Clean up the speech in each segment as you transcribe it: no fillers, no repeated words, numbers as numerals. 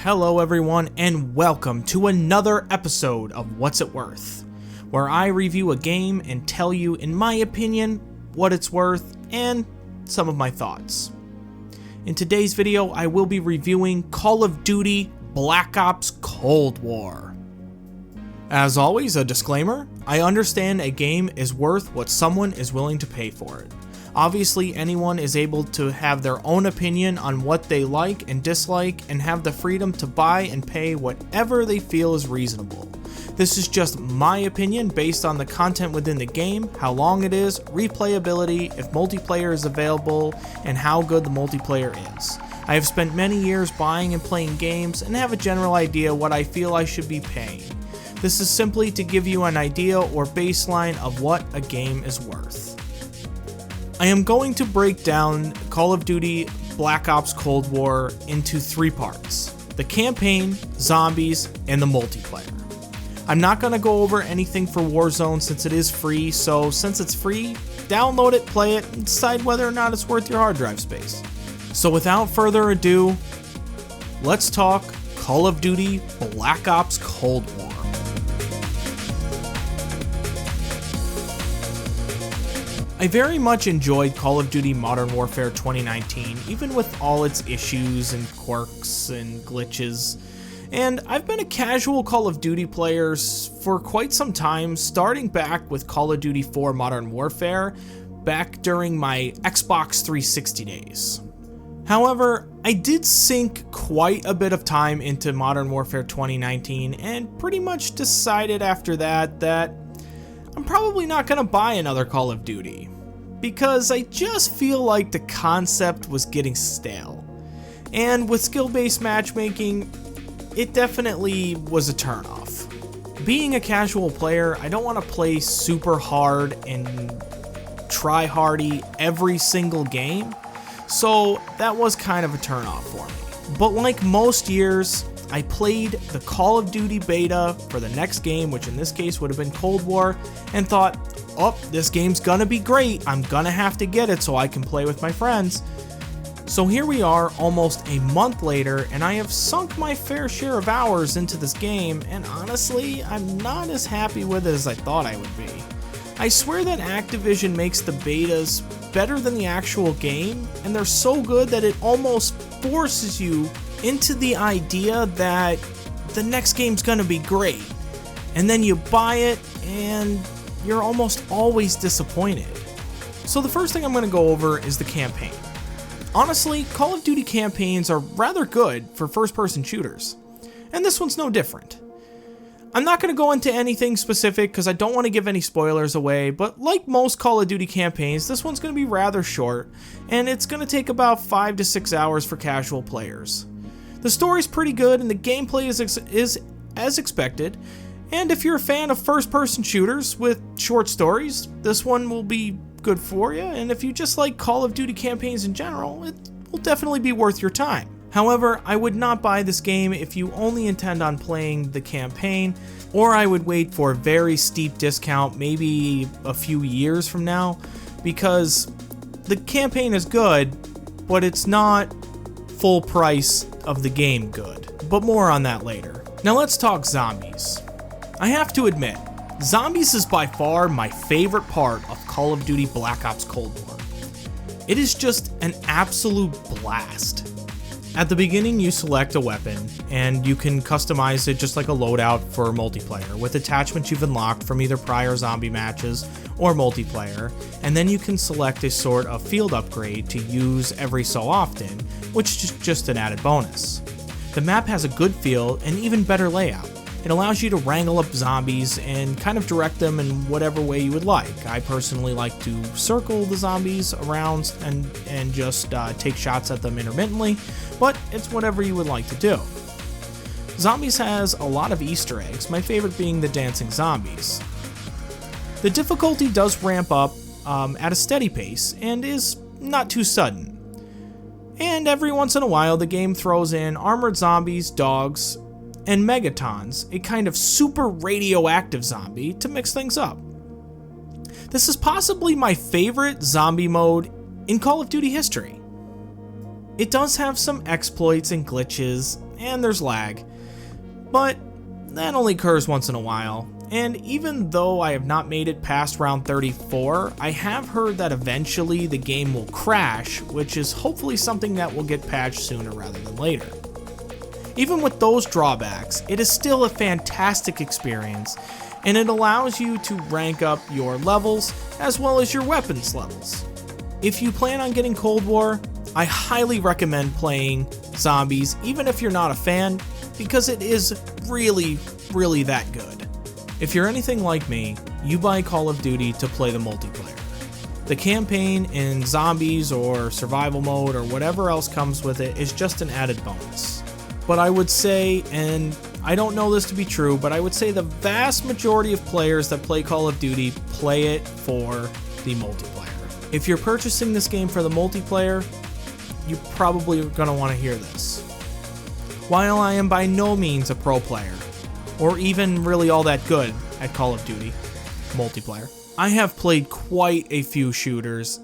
Hello everyone, and welcome to another episode of What's It Worth, where I review a game and tell you, in my opinion, what it's worth and some of my thoughts. In today's video, I will be reviewing Call of Duty Black Ops Cold War. As always, a disclaimer, I understand a game is worth what someone is willing to pay for it. Obviously, anyone is able to have their own opinion on what they like and dislike and have the freedom to buy and pay whatever they feel is reasonable. This is just my opinion based on the content within the game, how long it is, replayability, if multiplayer is available, and how good the multiplayer is. I have spent many years buying and playing games and have a general idea what I feel I should be paying. This is simply to give you an idea or baseline of what a game is worth. I am going to break down Call of Duty Black Ops Cold War into three parts: the campaign, zombies, and the multiplayer. I'm not going to go over anything for Warzone since it is free, so since it's free, download it, play it, and decide whether or not it's worth your hard drive space. So without further ado, let's talk Call of Duty Black Ops Cold War. I very much enjoyed Call of Duty Modern Warfare 2019, even with all its issues and quirks and glitches. And I've been a casual Call of Duty player for quite some time, starting back with Call of Duty 4 Modern Warfare, back during my Xbox 360 days. However, I did sink quite a bit of time into Modern Warfare 2019 and pretty much decided after that I'm probably not going to buy another Call of Duty, because I just feel like the concept was getting stale. And with skill-based matchmaking, it definitely was a turnoff. Being a casual player, I don't want to play super hard and try-hardy every single game, so that was kind of a turnoff for me. But like most years, I played the Call of Duty beta for the next game, which in this case would have been Cold War, and thought, oh, this game's gonna be great, I'm gonna have to get it so I can play with my friends. So here we are almost a month later, and I have sunk my fair share of hours into this game, and honestly, I'm not as happy with it as I thought I would be. I swear that Activision makes the betas better than the actual game, and they're so good that it almost forces you into the idea that the next game's gonna be great, and then you buy it and you're almost always disappointed. So the first thing I'm gonna go over is the campaign. Honestly, Call of Duty campaigns are rather good for first-person shooters, and this one's no different. I'm not gonna go into anything specific because I don't want to give any spoilers away, but like most Call of Duty campaigns, this one's gonna be rather short, and it's gonna take about 5 to 6 hours for casual players. The story's pretty good and the gameplay is as expected, and if you're a fan of first-person shooters with short stories, this one will be good for you, and if you just like Call of Duty campaigns in general, it will definitely be worth your time. However, I would not buy this game if you only intend on playing the campaign, or I would wait for a very steep discount maybe a few years from now, because the campaign is good, but it's not full price of the game good, but more on that later. Now let's talk zombies. I have to admit, zombies is by far my favorite part of Call of Duty Black Ops Cold War. It is just an absolute blast. At the beginning, you select a weapon, and you can customize it just like a loadout for multiplayer, with attachments you've unlocked from either prior zombie matches or multiplayer, and then you can select a sort of field upgrade to use every so often, which is just an added bonus. The map has a good feel and even better layout. It allows you to wrangle up zombies and kind of direct them in whatever way you would like. I personally like to circle the zombies around and just take shots at them intermittently, but it's whatever you would like to do. Zombies has a lot of Easter eggs, my favorite being the dancing zombies. The difficulty does ramp up at a steady pace and is not too sudden. And every once in a while the game throws in armored zombies, dogs, and megatons, a kind of super radioactive zombie, to mix things up. This is possibly my favorite zombie mode in Call of Duty history. It does have some exploits and glitches, and there's lag. But that only occurs once in a while, and even though I have not made it past round 34, I have heard that eventually the game will crash, which is hopefully something that will get patched sooner rather than later. Even with those drawbacks, it is still a fantastic experience, and it allows you to rank up your levels as well as your weapons levels. If you plan on getting Cold War, I highly recommend playing Zombies, even if you're not a fan, because it is really that good. If you're anything like me, you buy Call of Duty to play the multiplayer. The campaign in Zombies or survival mode or whatever else comes with it is just an added bonus. But I would say, and I don't know this to be true, but I would say the vast majority of players that play Call of Duty play it for the multiplayer. If you're purchasing this game for the multiplayer, you probably are going to want to hear this. While I am by no means a pro player, or even really all that good at Call of Duty multiplayer, I have played quite a few shooters,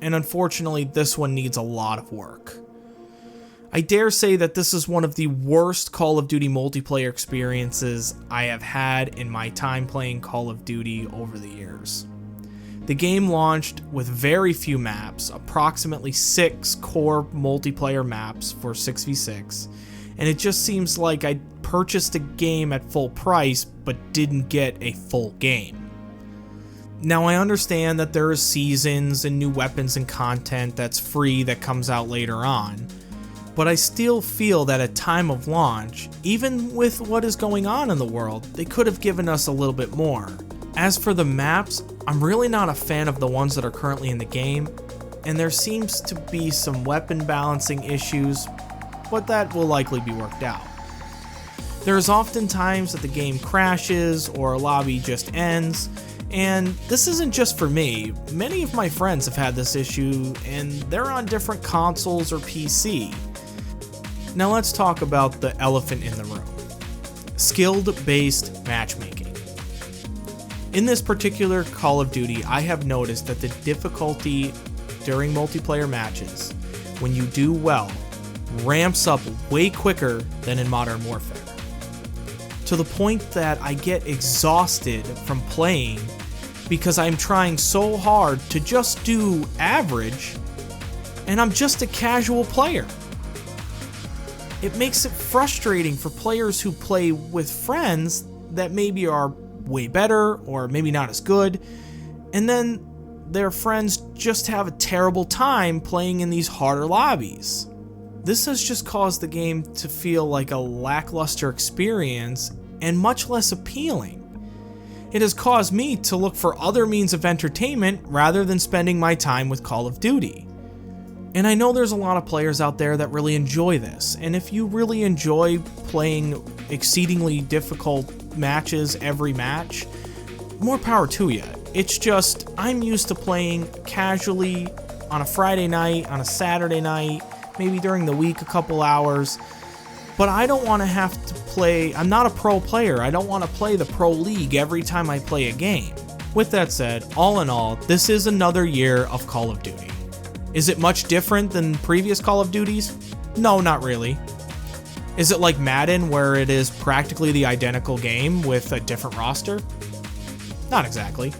and unfortunately this one needs a lot of work. I dare say that this is one of the worst Call of Duty multiplayer experiences I have had in my time playing Call of Duty over the years. The game launched with very few maps, approximately 6 core multiplayer maps for 6v6, and it just seems like I purchased a game at full price but didn't get a full game. Now I understand that there are seasons and new weapons and content that's free that comes out later on, but I still feel that at time of launch, even with what is going on in the world, they could have given us a little bit more. As for the maps, I'm really not a fan of the ones that are currently in the game, and there seems to be some weapon balancing issues, but that will likely be worked out. There is often times that the game crashes or a lobby just ends, and this isn't just for me. Many of my friends have had this issue, and they're on different consoles or PC. Now let's talk about the elephant in the room. Skill-based matchmaking. In this particular Call of Duty, I have noticed that the difficulty during multiplayer matches, when you do well, ramps up way quicker than in Modern Warfare. To the point that I get exhausted from playing because I'm trying so hard to just do average, and I'm just a casual player. It makes it frustrating for players who play with friends that maybe are way better or maybe not as good, and then their friends just have a terrible time playing in these harder lobbies. This has just caused the game to feel like a lackluster experience and much less appealing. It has caused me to look for other means of entertainment rather than spending my time with Call of Duty. And I know there's a lot of players out there that really enjoy this, and if you really enjoy playing exceedingly difficult matches every match, more power to you. It's just, I'm used to playing casually on a Friday night, on a Saturday night, maybe during the week a couple hours, but I don't want to have to play, I'm not a pro player, I don't want to play the pro league every time I play a game. With that said, all in all, this is another year of Call of Duty. Is it much different than previous Call of Duties? No, not really. Is it like Madden, where it is practically the identical game with a different roster? Not exactly.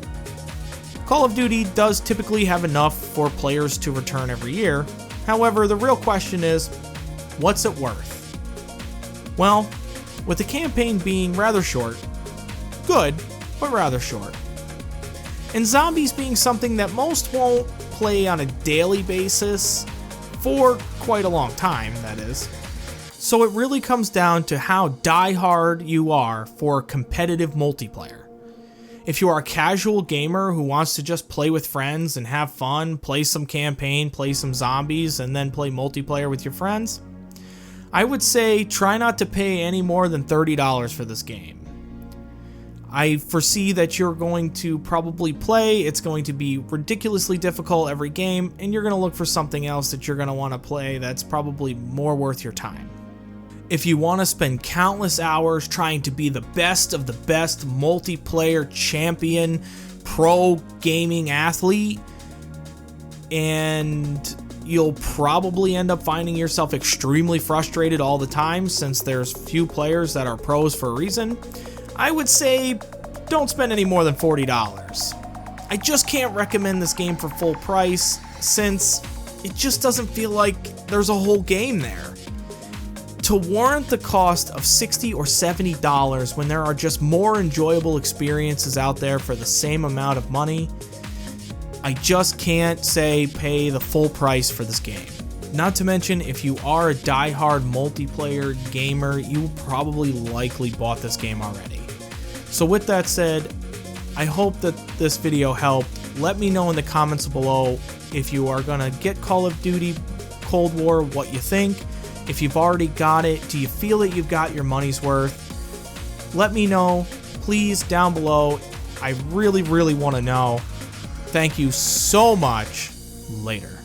Call of Duty does typically have enough for players to return every year. However, the real question is, what's it worth? Well, with the campaign being rather short, good, but rather short, and zombies being something that most won't play on a daily basis, for quite a long time, that is. So it really comes down to how die-hard you are for competitive multiplayer. If you are a casual gamer who wants to just play with friends and have fun, play some campaign, play some zombies, and then play multiplayer with your friends, I would say try not to pay any more than $30 for this game. I foresee that you're going to probably play, it's going to be ridiculously difficult every game, and you're going to look for something else that you're going to want to play that's probably more worth your time. If you want to spend countless hours trying to be the best of the best multiplayer champion, pro gaming athlete, and you'll probably end up finding yourself extremely frustrated all the time since there's few players that are pros for a reason, I would say don't spend any more than $40. I just can't recommend this game for full price since it just doesn't feel like there's a whole game there. To warrant the cost of $60 or $70 when there are just more enjoyable experiences out there for the same amount of money, I just can't say pay the full price for this game. Not to mention, if you are a die-hard multiplayer gamer, you probably likely bought this game already. So with that said, I hope that this video helped. Let me know in the comments below if you are gonna get Call of Duty Cold War, what you think. If you've already got it, do you feel that you've got your money's worth? Let me know, please, down below. I really want to know. Thank you so much. Later.